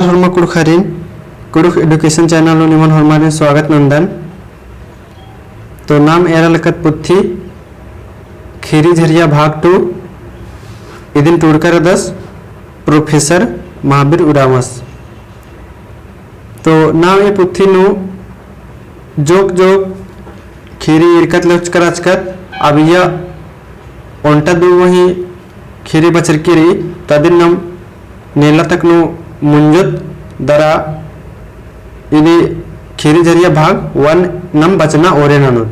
हरमा कुड़खारिन Kurukh education channel निमन हरमारिन स्वागत नंदन। तो नाम एरा लकत पुथी खीरी झरिया भाग 2 इदिन टूड़कर 10 प्रोफेसर महावीर उरामस। तो नाम ये पुथी नु जोक जोक खीरी इरकत लचकर आचकत अब यह ओंटा दू वही खीरी बचर किरी तदिन नम नेला तक नु मुंजुत दरा इदी खीरी झरिया भाग 1 नम बचना ओरे ननु।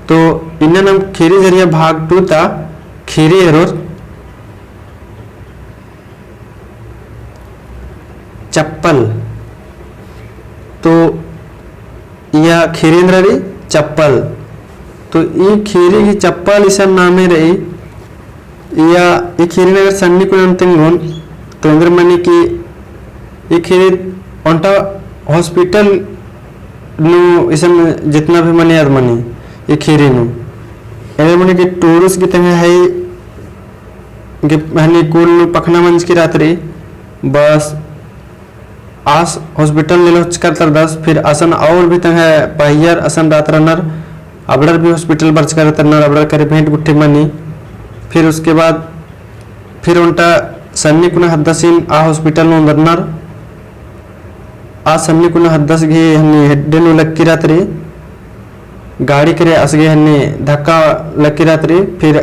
तो इन नम खीरी झरिया भाग 2 ता खीरी एरोर चप्पल। तो यह खीरेंद्री चप्पल तो ये खीरी की चप्पल इस नामे रही या ये खीरी नगर सन्नी को अंतिम तो इंद्र मनी की ये खीरी ओंटा हॉस्पिटल नु इसम जितना भी मनी याद मनी ये खीरी नु इंद्र मनी की टूरिस्ट की तंग है कि हनी कुल पखना मंच की रात्रि बस आस हॉस्पिटल ले लो कर 10 फिर असन और भी तंग है पहियर असन रात रनर अबड़र भी हॉस्पिटल बर्च कर तरनर अबड़र करे भेंट गुट्ठी मनी फिर उसके बाद फिर उनटा सन्नी कुना हद्दसिन आ हॉस्पिटल नु अंदरनर आ सन्नी कुना हद्दस गे हन्नी हेड्डे नु लक्की रात्रि गाड़ी करे असगे हन्नी धक्का लक्की रात्रि फिर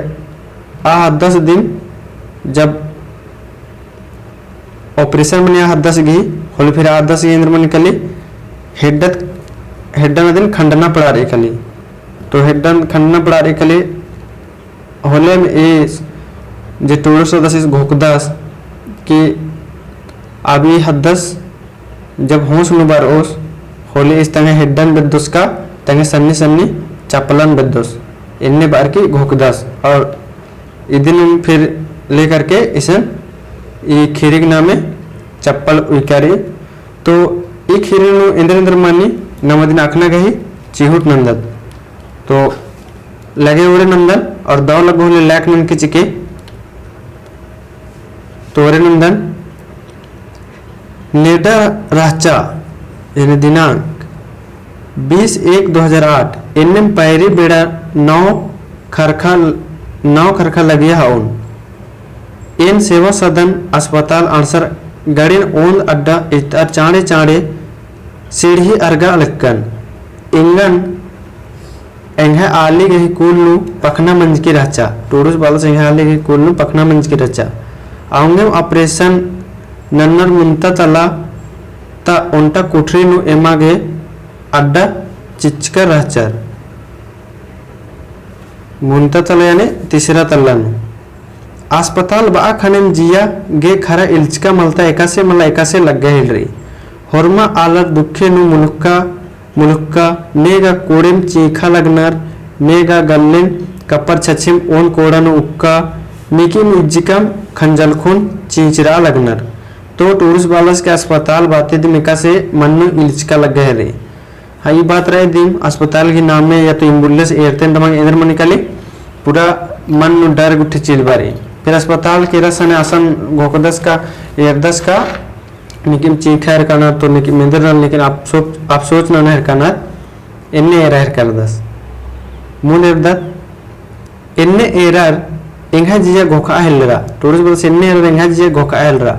आ 10 दिन जब ऑपरेशन में हद्दस गी होली फिर आ 10 इंद्र मन कली हेड्डन दिन खंडना पड़ा रही कली। तो हेड्डन खंडना पड़ा रही कली होले में ए जे टूरिस्ट 10 घोकदास कि अभी हद्दस जब होश नुबार ओस होली इस तंगे हेड्डन बेदुस का तंगे सन्नी सन्नी चपलन बेदुस इन्ने बार की घोकदास और इदिन फिर लेकर के इसे ये खीरी के नामे चप्पल उइकारी। तो ये खीरी नु इंद्र मानी नमदिन आखना गही चिहुट नंदन। तो लगे उड़े नंदन और दौ लगो होले लैक नन के चिके तोरे नंदन नेडा राचा यानी दिनांक 20/1/2008 एनएम पैरी बेड़ा 9 खरखा लगिया हाउन एन सेवा सदन अस्पताल आंसर गड़िन ओंद अड्डा इतर चाड़े चाड़े सीढ़ी अर्गा अलक्कन इंगन एंगे आली गही कुल नु पखना मंज की रचा टूरिस्ट बाल से आली गही कुल नु पखना मंज की रचा आउंगे ऑपरेशन नन्नर मुंता तला ता उनटा कुठरी नु एमागे अड्डा चिचकर रचर मुंता तला यानी तीसरा तला नु अस्पताल बा खनेम जिया गे खरा इल्चका मलता एकासे लग गए रही होरमा आलर दुखे नु मुलुक्का नेगा कोड़ेम चीखा लगनर नेगा गल्लेन कपर छछिम ओन कोड़ा नु उक्का निकी मुज्जिकम खंजल खून चींचरा लगनर। तो टूरिस्ट बालस के अस्पताल बाते दिन एकासे मन नु इल्चका लग गए रही। हाँ ये बात रहे दिन अस्पताल के नाम में या तो एम्बुलेंस एयरतेन दमाग इधर मन निकाले पूरा मन नु डर गुट्ठी चील बारी फिर अस्पताल के रसन आसन घोकदस का एयरदस का निकिम चीखा हरकाना तो निकिम इंदर लेकिन आप सोच ना हरकाना इन्ने एरा हरकार दस मुन एरदत इन्ने एरर इंगा जिया घोका हेलरा टूरिस्ट बस इन्ने एरर इंगा जिया घोका हेलरा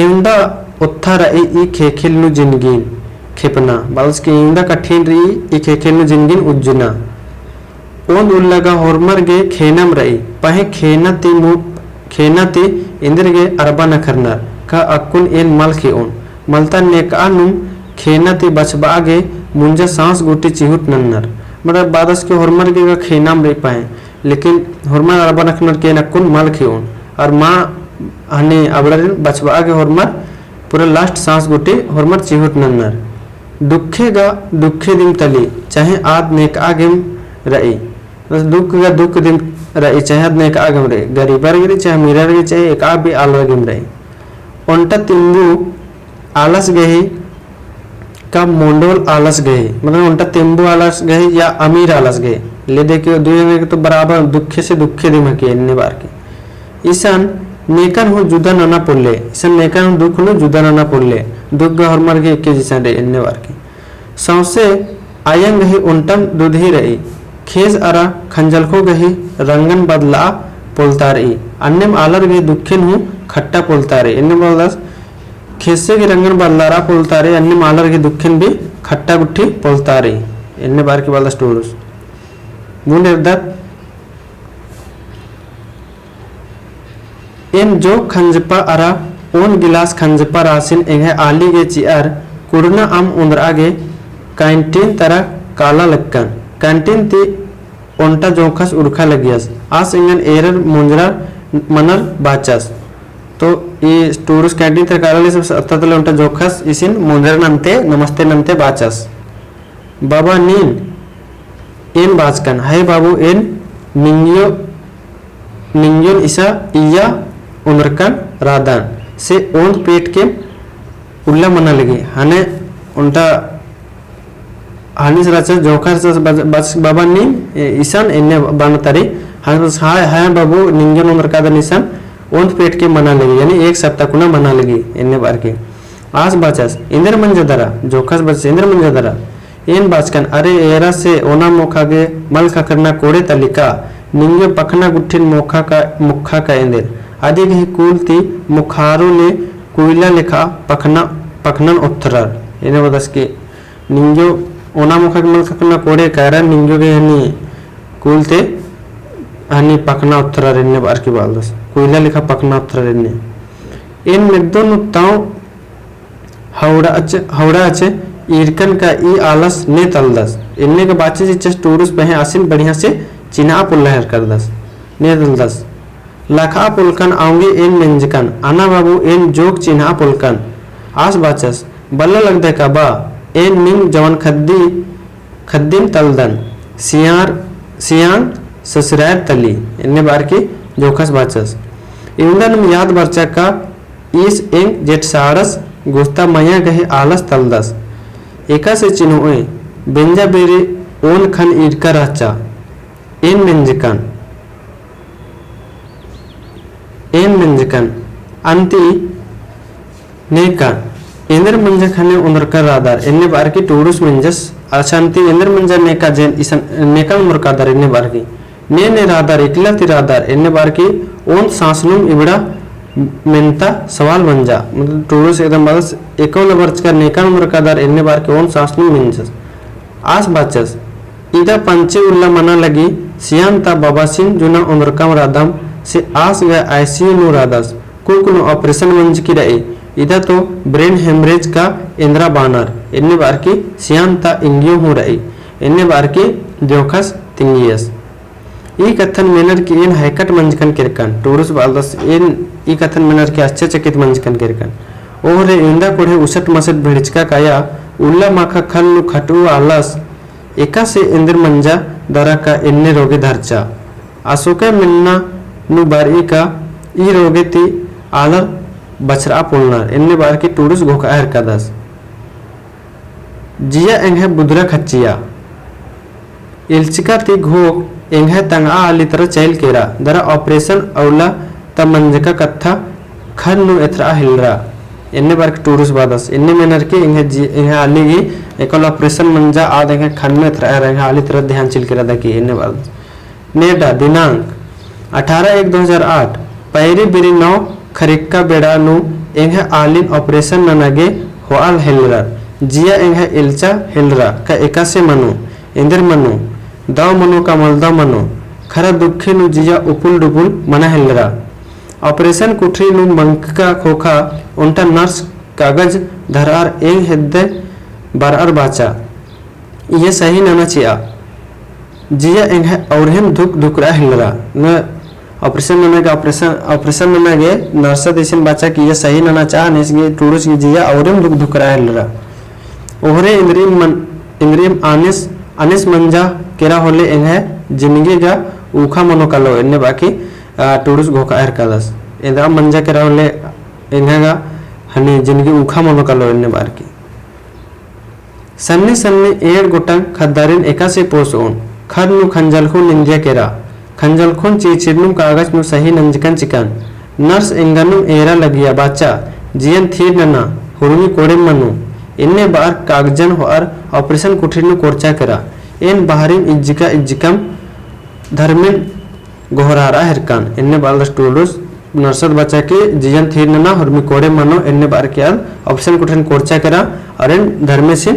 इंदा उत्थारा ई खेखेल नु जिंदगी खेपना बालस के इंदा कठिन रही ई खेखेल नु जिंदगी उज्जना ओन उल्लगा होरमर गे खेनम रही पहे खेनाती इंद्र गे अरबा न करनर का अकुन एन मल खे ओन मलता नेका नुम खेनाती बचबा गे मुंजा सांस गुटी चिहुट नन्नर मतलब बादस के होरमर गे का खेनाम रही पाए लेकिन होरमर अरबा नखनर के नकुन मल खे ओन और माँ हने अबड़र बचबा गे होरमर पूरा लास्ट सांस गुटी होरमर चिहुट नन्नर दुखे दिन तली चाहे आद नेका गेम रही दुख दिन रही चाहे ने का गम रे गरीबर गिरी चाहे मीरा रे चाहे एक भी आलवा गम रही ओंटा तिंबू आलस गही का मोंडोल आलस गही मतलब ओंटा तिंबू आलस गही या अमीर आलस गही ले देखियो दुनिया में तो बराबर दुखे से दुखे दिन के इन्ने बार के ईसान नेकान हूँ जुदा नाना पोले इसन नेकान हूँ दुख हूँ जुदा नाना पोले दुख गा हरमर के एक जिसन रे इन्ने बार की सौसे आयंग ही उल्टन दुधी रही खेज अरा खंजल को गही रंगन बदला पोलता रही अन्यम आलर गई दुखिन हूँ खट्टा पोलता रही इन्ने बोलदास खेसे की रंगन बदलारा पोलता रही अन्यम आलर की दुखिन भी खट्टा गुट्ठी पोलता रही इन्ने बार की बोलदास टूरुस मुन एरदार इन जो खंजपा अरा ओन गिलास खंजपा रासिन एंगे आली गे चियार कुड़ना आम उंदरा गे कैंटीन तरह काला लक्कन कैंटीन ती ओंटा जोखस उड़खा लगियस आस इंगन एरर मुंजरा मनर बाचस तो ये टूरिस्ट कैंटीन तरह काला ले सब अत्ततले ओंटा जोखस इसिन मुंजरा नंते नमस्ते नंते बाचस बाबा नीन एन बाचकन हाय बाबू एन निंगियो निंगियोन इसा इया उनरकन रादान से ओंद पेट के उल्ला मना लगी हने उनटा हानिस राचा जोखर से बस बाबा नी ईसान इन्ने बनतारी हानिस हाय हाय बाबू निंजन उनरका निशान ओंद पेट के मना लगी यानी एक सप्ताह कुना मना लगी इन्ने बार के आस बाचस इंद्र मंजदरा जोखस बच इंद्र मंजदरा इन बाचकन अरे एरा से ओना मोखा के मल खकरना कोड़े तलिका निंगे पखना गुट्ठिन मोखा का मुखा का इंदिर आदि ही कूलती मुखारो ने कोयला लिखा पखना पखनन उत्तरर इन्हें बदस के निंगो ओना मुखा के मल खकरना कोड़े कहरा निंगो के हनी कूलते हनी पखना उत्तरर इन्हें बार की बालदस कोयला लिखा पखना उत्तरर इन्हें इन मिर्दों ताऊ हौड़ा अच्छे ईरकन का ई आलस ने तलदस इन्ने के बाचे जिस टूरिस्ट बहे आसिन बढ़िया से चिना पुल्लहर कर दस ने तलदस लखा पुलकन आऊंगी इन मिंजकन आना बाबू इन जोक चिन्हा पुलकन आस बाचस बल्ला लग दे का बा इन मिंग जवन खद्दीन तलदन सियान ससुरार तली इन्ने बार की जोखस बाचस इंदन में याद बरचा का इस इंग जेट सारस गुस्ता मया गहे आलस तलदस एका से चिन्होए बेंजा बेरे ओन खन इरका राचा इन मिंजकन अंति नेका इंद्र मंजखने उनरकर रादार इन्ने बार की टूरुस मिंजस अशांति इंद्र मंजर नेका जेन इसन नेका उनरकादार इन्ने बार की ने रादार इकला ती रादार इन्ने बार की ओन सांसनुम इबड़ा मेंता सवाल मंजा मतलब टूरुस एकदम बस एकौन वर्ष का नेका उनरकादार इन्ने बार की ओन सांसनुम मिंजस आस बाचस इदा पंचे उल्ला मना लगी सियांता बाबासिन जुना उनरकम रादम से आस गया आईसीयू नु रादस कुकुन ऑपरेशन मंज की रही इधर तो ब्रेन हेमरेज का इंद्रा बानर इन्ने बार की सियांता इंगियो हो रही इन्ने बार की जोखस तिंगियस ई कथन मेनर की इन हैकट मंजकन किरकन टूरिस्ट बालदस इन ई कथन मेनर के आश्चर्यचकित मंजकन किरकन ओहरे इंदा कोढ़े उसट मसट भिड़चका काया उल्ला माखा खल नु खटु आलस एका से इंद्र मंजा दरा का इन्ने रोगे धरचा अशोका मिलना नु बारी का ई रोगे ती आलर बछरा पुलनार इन्ने बार की टूरिस्ट घोका हर का दस जिया एंगे बुदरा खच्चिया इल्चिका ती घोक एंगे तंगा आली तरह चैल केरा दरा ऑपरेशन औला त मंजका कत्था खन नु एथरा हिलरा इन्ने बार की टूरिस्ट बादस इन्ने मेनर के एंगे आली गी एकल ऑपरेशन मंजा आद एंगे खन नु एथरा एंगे आली तरह ध्यान चिल केरा दकी इन्ने बार नेडा दिनांक 18/1/2008 पैरी बिरी 9 खरिक्का बेड़ा नु एंगे आलिन ऑपरेशन ननगे होआल हेलरा जिया एंगे इल्चा हेलरा का एकासे मनु इंद्र मनु दाव मनु का मलदा मनु खरा दुखे नु जिया उपुल डुपुल मना हेलरा ऑपरेशन कुठरी नु मंका खोखा उनटा नर्स कागज धरार एंग हेद्दे बार बाचा ये सही नना चिया जिया एंगे औरहम दुखरा हेलरा न ऑपरेशन ऑपरेशन नगे नर्स देशन बाचा कि ये सही नना चाह नेसगे टूरुस की जिया औरहम दुखरा हेलरा ओहरे इंद्रियम आनिस मंजा केरा होले एंगे जिंदगी गा ऊखा मनो कलो इन्ने बाकी टूरुस घोका हर कादस इंद्रा मंजा केरा होले एंगे गा हनी जिंदगी ऊखा मनो कलो इन्ने बार की सन्ने एड़ गोटंग खद्दारिन एका से पोस ओन खद नु खंजल को निंदिया केरा खंजल खोन चीचिरनु कागज नु सही नंजकन चिकन नर्स एंगनु एरा लगिया बाचा जियन थीर नना हुरुमी कोड़े मनु इन्ने बार कागजन होर ऑपरेशन कुठिरनु कोर्चा करा एन बाहरिम इज्जिका इज्जिकम धर्मिन गोहरारा हिरकान इन्ने बाल स्टूडोस नर्सर बचा के जियन थीर नना हुरुमी कोड़े मनु इन्ने बार के ऑपरेशन कुठिरनु कोर्चा करा और इन धर्मे से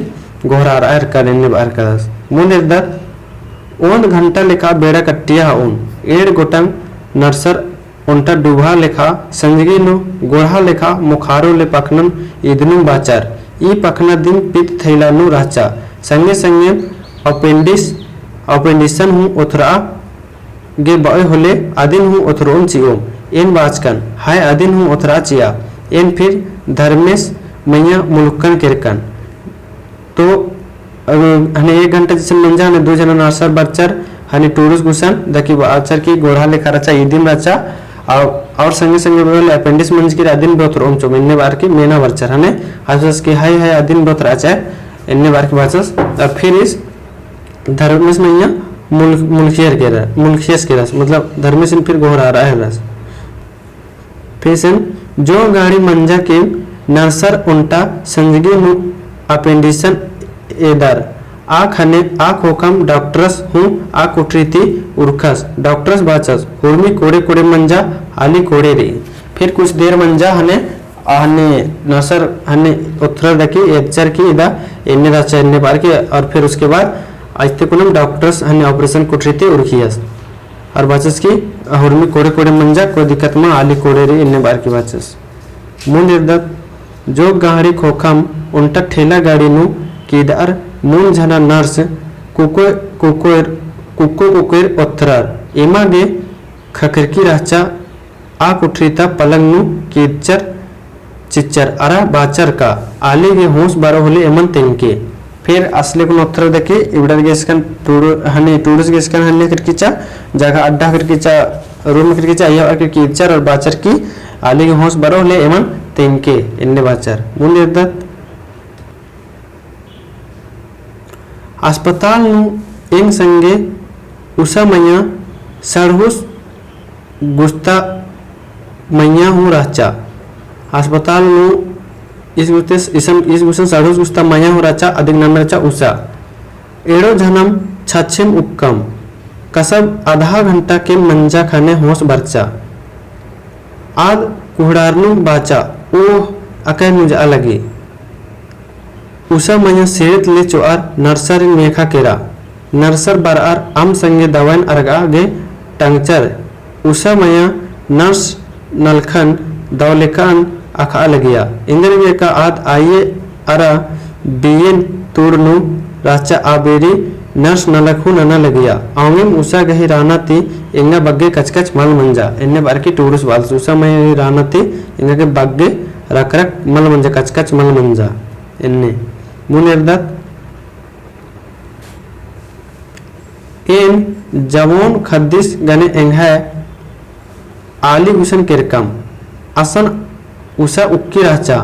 गोहरारा हिरकान इन्ने बार का मुनिर्दत ओंद घंटा लेखा बेड़ा कट्टिया उन एड़ गोटंग नर्सर उन्टा डूबा लेखा संजगी नु गोढ़ा लेखा मुखारो ले पखनम इदनु बाचार ई पखना दिन पित थैला नु राचा संगे संगे अपेंडिसन हूँ उथरा गे बॉय होले आदिन हूँ उथरोन चियो एन बाचकन हाय आदिन हूँ उथरा चिया एन फिर धर्मेश मैया मुलुकन किरकन तो हने 1 घंटा जैसे मंजा हने 2 जना नर्सर बच्चर हने टूरिस्ट गुसन दकी बाचर की गोढ़ा लेखा रचा इदिन रचा और संगे संगे बोले अपेंडिस मंज की आदिन बहुत रोम चो इन्ने बार की मेना वर्चर हने आजस की हाय आदिन बहुत राचा इन्ने बार की बाचस और फिर इस धर्मेश मैया मुल्खियस के रस मतलब धर्मेश फिर गोहरा रहा है रस फिर जो गाड़ी मंजा के नर्सर उल्टा संजगी नु अपेंडिसन एदर आँख हने आँख होकम डॉक्टरस हूँ आँख उठरीती उर्खस डॉक्टरस बाचस हुर्मी कोड़े कोड़े मंजा आली कोड़े रे फिर कुछ देर मंजा हने हने नसर हने उत्तर दकी एचर की इदा इन्ने राचा इन्ने बार के और फिर उसके बाद आजते कुनम डॉक्टर्स हने ऑपरेशन कुठरीती उर्खियस और बाचस की हुर्मी कोड़े कोड़े मंजा कोई दिक्कत में आली कोड़े रे इन्ने बार की बाचस मुंह निर्दत जो गाड़ी खोखम उल्टा ठेला गाड़ी नु कीदार मून झना नर्स कुकोर ओथरार एमा गे खखरकी राचा आ कुठरीता पलंग नु कीचर चिच्चर अरा बाचर का आले गे होश बारो होले एमन तेंके फिर असले को ओथर देखे इवडर गेसकन हने टूरिस्ट गेसकन हने करकीचा जगह अड्डा करकीचा रूम करकीचा या कीचर और बाचर की आले गे होश बारो होले एमन तेंके इन्ने बाचर मुन निर्दत अस्पताल नु एंग संगे उषा मैया सड़हुस गुस्ता मैया हूँ राचा अस्पताल नु इस गुस्सा सड़हुस गुस्ता मैया हूँ राचा अधिक नाम राचा उषा एड़ो जन्म छछिम उपकम कसब आधा घंटा के मंजा खाने होश बरचा आद कुहड़ारनु बाचा ओह अकय मुझे लगी उषा मैया सेरत ले चोआर नर्सर मेखा केरा नर्सर बरार आम संगे दवाइन अरगा गे टंगचर उषा मैया नर्स नलखन दौलेकान अखा लगिया इंद्र का आद आइए अरा बियन तोड़नु राचा आबेरी नर्स नलखु नना लगिया आमिम उषा गही राना ती इंगा बग्गे कचकच मल मंजा इन्ने बार की टूरिस्ट वाल उषा मैया राना ती इंगा के बग्गे रक रक मल मंजा कचकच मल मंजा इन्ने मुनिर्दत इन जवोन खद्दिस गने एंघा आली गुसन किरकम असन उषा उक्की राचा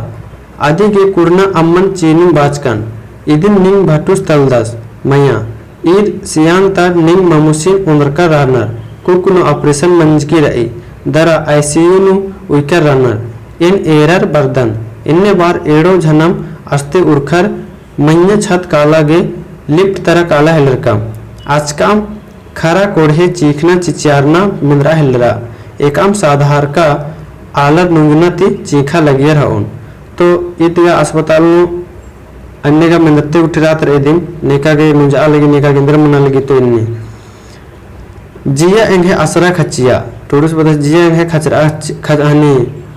आदि के कुरना अम्मन चीनी बाचकन इदिन निंग भटुस तलदस मैया ईद सियांतर निंग ममुसिन उनरका रानर कुकुनो ऑपरेशन मंज की रही दरा आईसीयू नु उइकर रानर इन एरर बर्दन इन्ने बार एड़ो झनम अस्ते उरखर मैया छत काला गे लिप्ट तरह काला हिलरका आजकाम खरा कोढ़े चीखना चिचियारना मिंद्रा हिलरा एकाम साधार का आलर नुंगना ती चीखा लगिया रहा तो इतगा अस्पताल अन्य का मिंदते उठ रात रे दिन नेका गे मुंजा लगी नेका गेंद्र मना लगी तो इन्ने जिया एंगे असरा खचिया टूरिस्ट बदस जिया एंगे खचरा खनी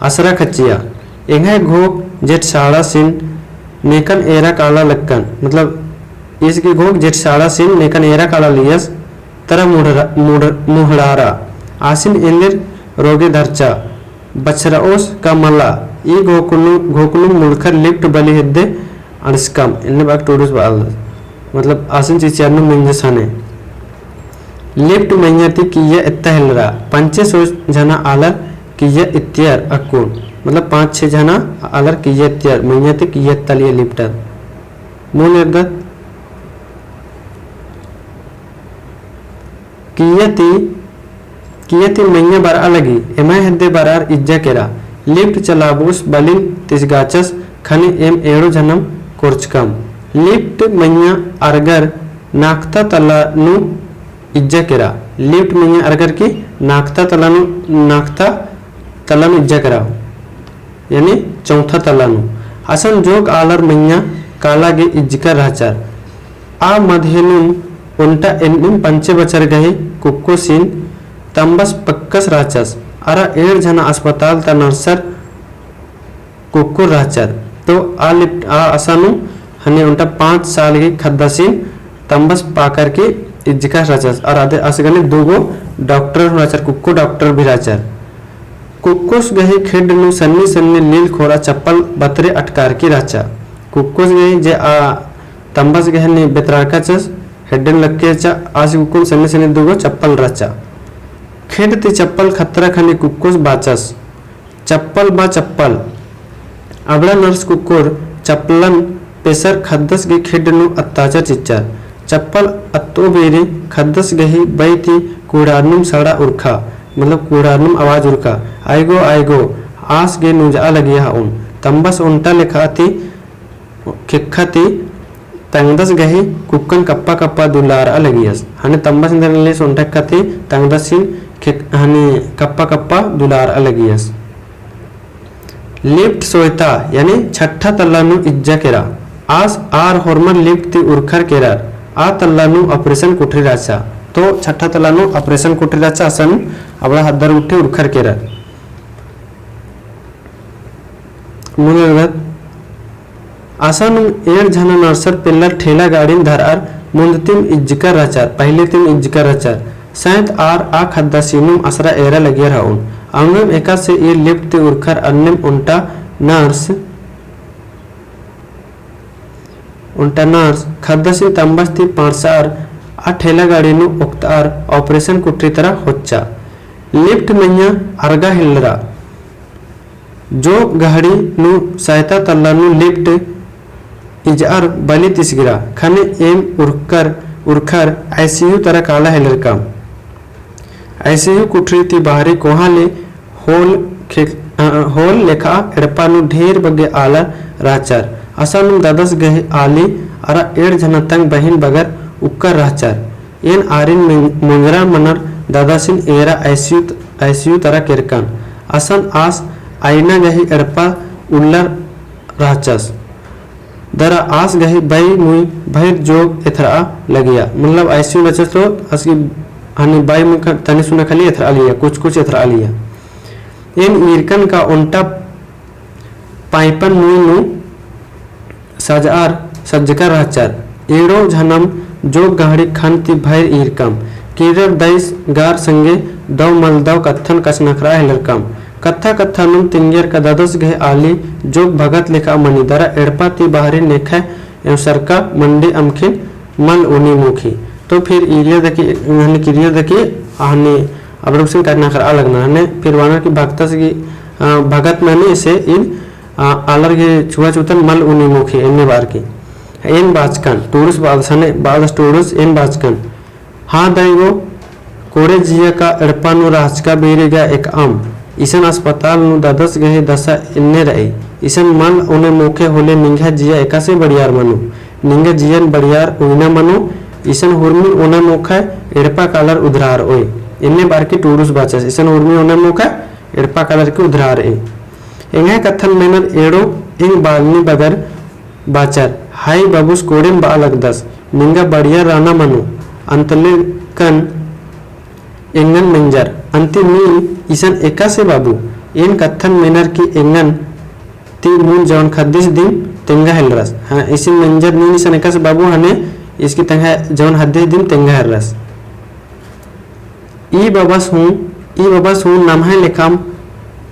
असरा खचिया एंगे घो जेट साड़ा सिन नेकन एरा काला लक्कन मतलब इसके घोक जेट साड़ा सिन नेकन एरा काला लियस तरह मुहड़ारा आसिन इंदिर रोगे धरचा बछराओस का मल्ला ई घोकुलु मुड़खर लिफ्ट बलि हिद्दे अणस्कम इन्ने बाग टूरिस्ट बाल मतलब आसिन चिचियारनु मिंजसाने लिफ्ट मैयाती किया इत्ता हिलरा पंचे सोच जना आलर किया इत्यार अकुन मतलब 5-6 जना अलर कियत्यार मैयाती कियत्तलिया लिफ्टर मुन निर्दत कियती कियति मैया बर अलगी एमा हेद्दे बरार इज्जा केरा लिफ्ट चलाबूस बलिन तिसगाचस खनि एम एड़ो जनम कोर्चकम लिफ्ट मैया अरगर नाकता तलानु इज्जा केरा लिफ्ट मैया अरगर की नाकता तलानु इज्जा करा यानी चौथा तलानु असन जोग आलर मैया कालागे इज्जकर राचार आ मधेनुम उल्टा एन्निम पंचे बचर गए कुक्को सीन तंबस पक्कस राचस अरा एड़ जना अस्पताल ता नर्सर कुक्को राचर तो आ लिफ्ट आ असानु हने उल्टा 5 साल की खद्दासीन तंबस पाकर के इज्जकर राचस और आधे असगने दोगो डॉक्टर राचर कुक्को डॉक्टर भी राचर कुक्कोस गहे खेड नु सन्नी सन्नी लील खोरा चप्पल बतरे अटकार की राचा कुक्कोस गहे जे आ तंबस गहे ने बेतराका चस हेडन लक्के चा आज कुक्कुन सन्नी सन्नी दोगो चप्पल राचा खेड ते चप्पल खतरा खने कुक्कोस बाचस चप्पल बा चप्पल अबड़ा नर्स कुक्कोर चप्पलन पेसर खद्दस गे खेड नु अत्ताचा चिच्चार चप्पल अत्तो बेरे खद्दस गही बैती कूड़ानुम सड़ा उर्खा मतलब कूड़ानुम आवाज उर्खा आएगो आस गे नुजा लगिया उन तंबस उल्टा लिखाती खिक्खती तंगदस गही कुक्कन कप्पा कप्पा दुलार अलगियस हने तंबस इंदरले सोंटकती तंगदसिन हने कप्पा कप्पा दुलार अलगियस लिफ्ट सोयता यानी छठा तल्लानु इज्जा केरा आस आर हॉर्मन लिफ्ट ती उरखर केरार आ तल्लानु ऑपरेशन कुठरी राचा तो छठा तल्लानु ऑपरेशन कुठरी राचा असन अबड़ा हद्दर उठे उरखर केरार मुनगत आसानु एड़ झना नर्सर पिल्लर ठेला गाड़ीन धरार मुंदतिम इज्जकर राचार पहले तिम इज्जकर राचार सैंत आर आ खद्दा सीनुम असरा एरा लगियर हाउन अंगम एका से ये लिफ्ट ते उरखर अन्निम उल्टा नर्स खद्दसी तंबस ती पार्सार आ ठेला गाड़ी नु उक्तार ऑपरेशन कुट्री तरह होच्चा लिफ्ट मैया अर्गा हिल्लरा जो गाड़ी नु सहायता तल्ला नु लिफ्ट इजार बली तिसगिरा खने एम उरखर आईसीयू तरह काला हिलर काम आईसीयू कुट्री ती बाहरी कोहाले होल लेखा एड़पा नु ढेर बगे आला राचार असानु दादस गहे आली अरा एड़ जना तंग बहिन बगर उक्कर राचार एन आरिन मंगरा मनर दादासिन एरा आईसीयू तरह किरकान असन आस आईना गही एड़पा उल्लर राचस दरा आस गही बाई मुई भैर जोग एथरा लगिया मतलब आईसीयू रचस तो असकी हनी बाई मुख तने सुना खाली एथरा लिया कुछ एथरा लिया एन ईरकन का उल्टा पाइपन मुई नु सजार सज्जकर राचार एड़ो झनम जो गाड़ी खनती भैर ईरकम कीरर दैस गार संगे दव मलदव कत्थन कसनखरा हिलरकम कत्था नुम तिंगेर का ददस गहे आली जोग भगत लिखा मनी दरा एड़पा ती बाहरी नेखा एवं सरका मंडी अमखिन मल उनी मुखी तो फिर इलिया देखी हने किरिया देखी हने अब्रुक्सिन करना खरा लगना हने फिर वानर की भक्तस की भगत माने इसे इन आलर के छुआ चुतन मल उनी मुखी एन्ने बार की एन बाचकन टूरिस्ट बादसने बादस टूरिस्ट एन बाचकन हाँ दाइगो कोड़े जिया का एड़पानु राजका बेरेगा एक आम इसन अस्पताल नु दादस गहे दशा इन्ने रहे इसन मन उन्हें मोखे होले निंगा जिया एका से बढ़ियार मनु निंगा जियन बढ़ियार उइना मनु इसन हुरमी उन्हें मोखा एड़पा कालर उधरार ओए इन्ने बार की टूरिस्ट बाचस इसन हुरमी उन्हें मोखा एड़पा कालर की उधरार ए एंगे कथन मेनर एड़ो इंग बालनी बगर बाचर हाई बाबूस कोडेम बालक दस निंगा बढ़िया राना मनु अंतले कन एंगन मंजर अंति मील इसन एका से बाबू इन कथन मेनर की एंगन ती मूल जौन खद्दिस दिन तेंगा हेलरस हाँ इसी मंजर नी इसन एका से बाबू हने इसकी तंगा जौन हद्दिस दिन तेंगा हेलरस ई बाबस हूँ नमहे लेखाम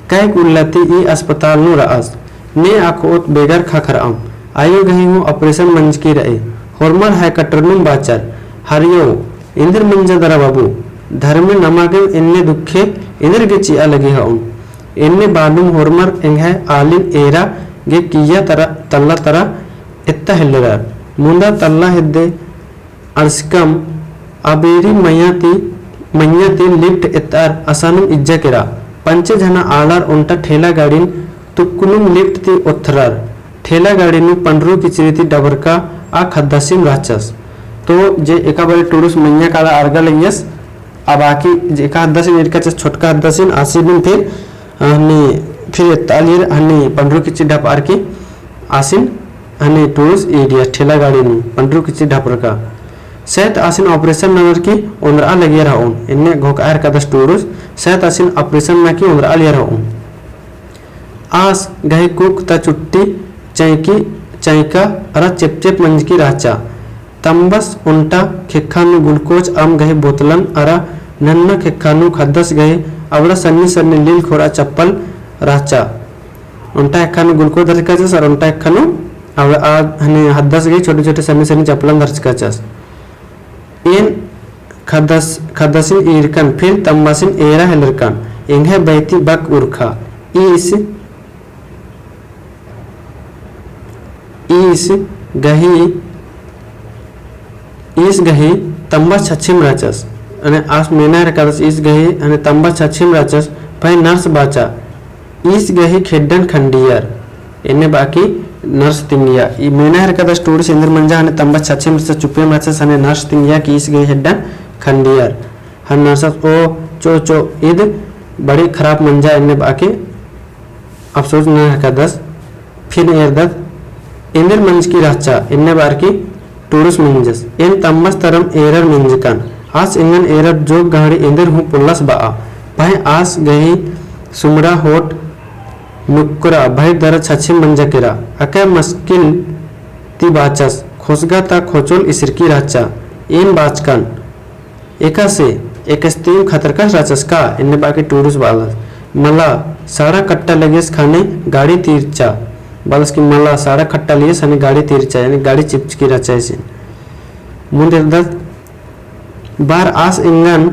कै गुल्लती ई अस्पताल नु रास ने आखोत बेगर खखर आम आयो गही हूँ ऑपरेशन मंज की रहे हॉर्मल है कटरनुम बाचर हरियो इंद्र मंजा दरा बाबू धर्म नमागे इन्ने दुखे इंद्र के चिया लगे हाउन इन्ने बालुम हॉर्मर एंगे आलिन एरा गे किया तल्ला तरा इत्ता हिल्लरा मुंदा तल्ला हिद्दे अर्सकम अबेरी मयाती मैया तीन लिफ्ट एतार असानुम इज्जा केरा पंचे जना आलार उंटा ठेला गाड़ीन तुक्कुनुम लिफ्ट ती ओथरार ठेला गाड़ीनु पंडरू किचरीती डबरका आ खद्दासिम राचस। तो जे एका बारे टूरिस्ट मैया काला आर्गा लयस अब आकी एका हद्दासिन एरका छोटका हद्दासिन आसीबिन फिर तालीर हनी पंडरू किची ढप आरकी आसिन हनी टूरिस्ट एरिया ठेला गाड़ीनु पंडरू किची ढपर का सेत आसिन ऑपरेशन नगर की उंदरा लगे रहूं इन्ने घोक आर का दस टूरिस्ट सेत आसिन ऑपरेशन ना की उंदरा लिया रहूं आस गहे कुक ता चुट्टी चैकी चैका अरा चिपचिप मंज की राचा तंबस उल्टा खिखानु ग्लूकोज अम गहे बोतलन अरा नन्ना खिखानु खद्दस गहे अवड़ा सन्नी सन्नी लील खोरा चप्पल राचा उल्टा खिखानु ग्लूकोज दरकाचस और उल्टा खिखानु अवड़ा हने हद्दस गहे छोटे छोटे सन्नी सन्नी चप्पलन दरकाचस इन खद्दसिन इरकन फिर तंबासिन एरा हेलरकन इंगे बैती बक उर्खा इस गही तंबा छछिम राचस अने आस मेना रकादस इस गही अने तंबा छछिम राचस भाई नर्स बाचा इस गही खेड्डन खंडियर इन्ने बाकी नर्स तिंगिया ई मेना रकादस टूरिस्ट इंद्र मंजा अने तंबा छछिम से चुप्पे राचस अने नर्स तिंगिया की इस गही हेड्डन खंडियर हन नर्सस ओ चो चो इद बड़ी खराब मंजा इन्ने बाकी अफसोस न रकादस फिर एरदत इंद्र मंज की राचा इन्ने बार की टूरिस्ट मंजस इन तम्मस तरम एरर मंजकन आस इंगन एरर जो गाड़ी इंद्र हूँ पुल्लस बा भाई आस गही सुमरा होट नुक्करा भाई दर छछे मंजकेरा अके मस्किल ती बाचस खोसगा ता खोचोल इसरकी राचा इन बाचकन एका से एक स्तीम खतरकश राचस का इन्ने बाकी टूरिस्ट बालस मला सारा कट्टा लगेस खाने गाड़ी तीरचा बालस की मला सारा खट्टा लिए सनी गाड़ी तीरचा यानी गाड़ी चिपचकी रचा ऐसे मुंडे दत बार आस इंगन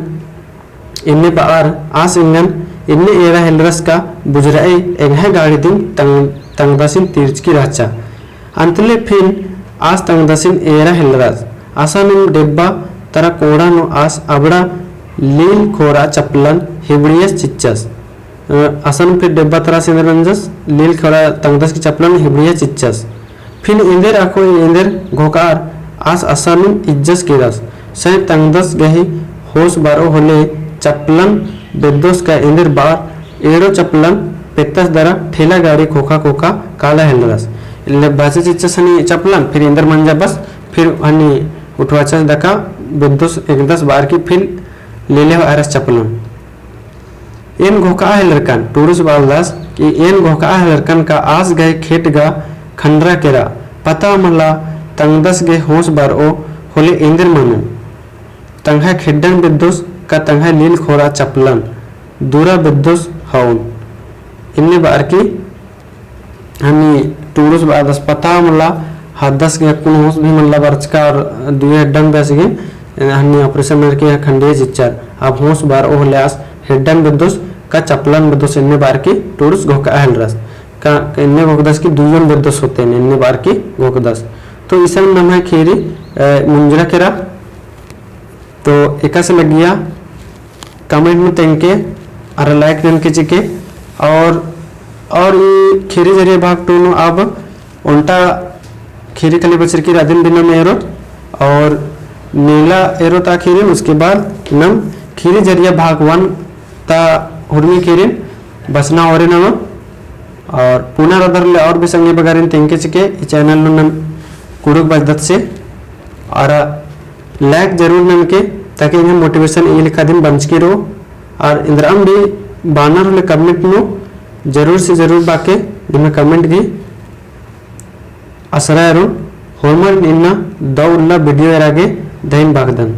इन्ने बार आस इंगन इन्ने एरा हेलरस का बुजराई एंगे गाड़ी दिन तंगदासिन तीरचकी रचा अंतले फिर आस तंगदासिन एरा हेलरस आसानुम डेब्बा तरा कोड़ा नो आस अबड़ा लील खोरा चपलन हिबड़ियस चिच्चस असन फिर डेब्बा तरा सिंदरंजस लील खोरा तंगदस की चपलन हिबड़िया चिच्चस फिर इंदेर आखो इंदेर घोकार आस असानुम इज्जस किरस सही तंगदस गही होश बारो होले चपलन बेदोस का इंदेर बार एड़ो चपलन पेत्तस दरा ठेला गाड़ी खोखा खोखा काला हेलरस इल्ले बासे चिच्चस हनी चपलन फिर इंदेर मंजा बस फिर हनी उठवाचस दका बेदोस एकदस बार की फिर ले ले आरस चपलन एन घोका है लड़कन टूरिस्ट बालदास कि एन घोका है लड़कन का आस गए खेट गा खंडरा केरा पता मला तंगदस गए होश बार ओ होले इंद्र मनु तंगा खेड्डन बिद्दुस का तंगा लील खोरा चपलन दूरा बिद्दुस हाउन इन्ने बार की हनी टूरिस्ट बालदास पता मला हदस गए कुन होश भी मला बरचका और दुए हेड्डन बैस गए हनी ऑपरेशन नर के खंडे जिच्चर अब होश बार ओ होले आस हेड्डन बिद्दुस का चपलन बिद्दुस इन्ने बार की टूरिस्ट घोका हेलरस का इन्ने घोकदस की दुयन बिद्दुस होते हैं इन्ने बार की घोकदस तो इसम नाम है खीरी मुंजरा केरा तो एका से लग गया कमेंट में तेंके और लाइक देन के चिके और ये खीरी जरिए भाग टूनो अब उल्टा खीरी कली बचर की रादिन बिना में एरो और नीला एरो ता खीरी उसके बाद नम खीरी जरिया भाग 1 ता हुरमी खीरी बसना और नम और पुनः रदर ले और भी संगे बगारिन तेंके चिके चैनल नन कुड़ुक बजदत से और लाइक जरूर नन के ताकि इन्हें मोटिवेशन ये लिखा दिन बंच की रो और इंद्राम भी बानर ले कमेंट नो जरूर से जरूर बाके इनमें कमेंट की असरा रो होमर इन्ना दौल्ला वीडियो आगे दहीन बागदन